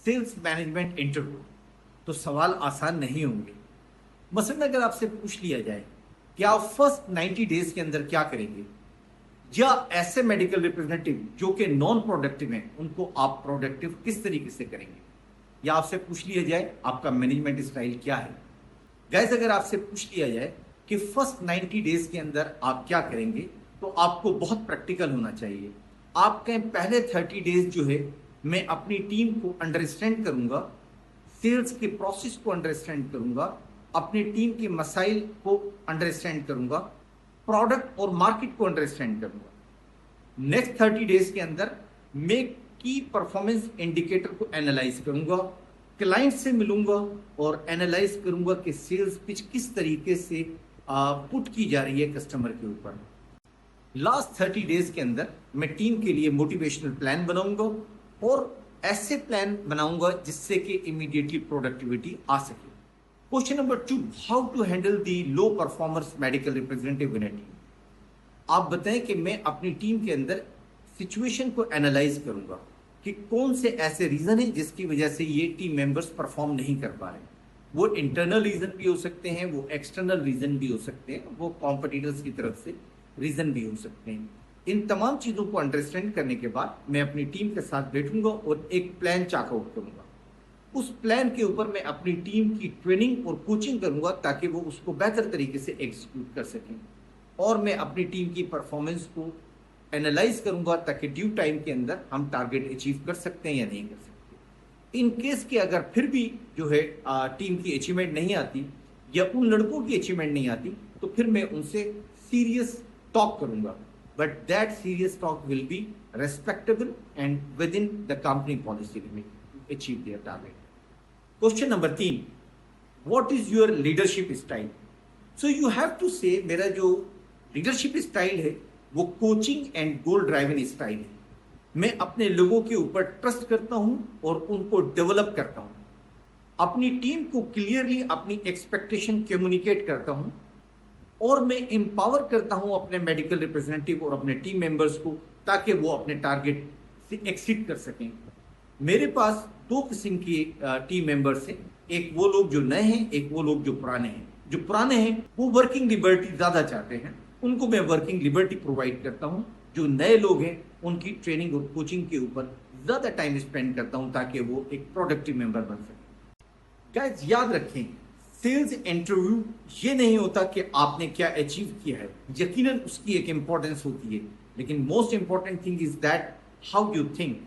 Sales management interview, तो सवाल आसान नहीं होंगे। मसलन अगर आपसे पूछ लिया जाए कि आप फर्स्ट 90 डेज के अंदर क्या करेंगे, या ऐसे मेडिकल रिप्रेजेंटेटिव जो कि नॉन प्रोडक्टिव हैं उनको आप प्रोडक्टिव किस तरीके से करेंगे, या आपसे पूछ लिया जाए आपका मैनेजमेंट स्टाइल क्या है। गाइस, अगर आपसे पूछ लिया जाए कि फर्स्ट 90 डेज के अंदर आप क्या करेंगे, तो आपको बहुत प्रैक्टिकल होना चाहिए। आपके पहले 30 डेज जो है मैं अपनी टीम को अंडरस्टैंड करूंगा, सेल्स के प्रोसेस को अंडरस्टैंड करूंगा, अपनी टीम के मसाइल को अंडरस्टैंड करूंगा, प्रोडक्ट और मार्केट को अंडरस्टैंड करूंगा। नेक्स्ट 30 डेज के अंदर मैं की परफॉर्मेंस इंडिकेटर को एनालाइज करूंगा, क्लाइंट से मिलूंगा और एनालाइज करूंगा कि सेल्स पिच किस तरीके से पुट की जा रही है कस्टमर के ऊपर। लास्ट 30 डेज के अंदर मैं टीम के लिए मोटिवेशनल प्लान बनाऊंगा और ऐसे प्लान बनाऊंगा जिससे कि इमीडिएटली प्रोडक्टिविटी आ सके। Question number 2, how to handle the low performers medical representative in a team. आप बताएं कि मैं अपनी टीम के अंदर सिचुएशन को एनालाइज करूंगा कि कौन से ऐसे रीजन है जिसकी वजह से ये टीम मेंबर्स परफॉर्म नहीं कर पा रहे। वो इंटरनल रीजन भी हो सकते हैं, वो एक्सटर्नल रीजन भी हो सकते हैं, वो कॉम्पिटिटर्स की तरफ से रीजन भी हो सकते हैं। इन तमाम चीजों को अंडरस्टैंड करने के बाद मैं अपनी टीम के साथ बैठूंगा और एक प्लान चाकआउट करूंगा। उस प्लान के ऊपर मैं अपनी टीम की ट्रेनिंग और कोचिंग करूंगा ताकि वो उसको बेहतर तरीके से एग्जीक्यूट कर सकें, और मैं अपनी टीम की परफॉर्मेंस को एनालाइज करूंगा ताकि ड्यू टाइम के अंदर हम टारगेट अचीव कर सकते हैं या नहीं कर सकते। इन केस के अगर फिर भी जो है टीम की अचीवमेंट नहीं आती या उन लड़कों की अचीवमेंट नहीं आती, तो फिर मैं उनसे सीरियस टॉक करूंगा, but that serious talk will be respectable and within the company policy limit to achieve their target. Question number 3, what is your leadership style. So you have to say मेरा जो leadership style है वो coaching and goal driven style है। मैं अपने लोगों के ऊपर ट्रस्ट करता हूं और उनको डेवलप करता हूं, अपनी टीम को क्लियरली अपनी एक्सपेक्टेशन कम्युनिकेट करता हूं, और मैं एम्पावर करता हूं अपने मेडिकल रिप्रेजेंटेटिव और अपने टीम मेंबर्स को ताकि वो अपने टारगेट से एक्सीड कर सकें। मेरे पास 2 किस्म की टीम मेंबर्स हैं, एक वो लोग जो नए हैं, एक वो लोग जो पुराने हैं। जो पुराने हैं वो वर्किंग लिबर्टी ज्यादा चाहते हैं, उनको मैं वर्किंग लिबर्टी प्रोवाइड करता हूं। जो नए लोग हैं उनकी ट्रेनिंग और कोचिंग के ऊपर ज्यादा टाइम स्पेंड करता हूं ताकि वो एक प्रोडक्टिव मेंबर बन सके। गाइस, याद रखें, सेल्स इंटरव्यू ये नहीं होता कि आपने क्या अचीव किया है, यकीनन उसकी एक इंपॉर्टेंस होती है, लेकिन most important thing is that how you think.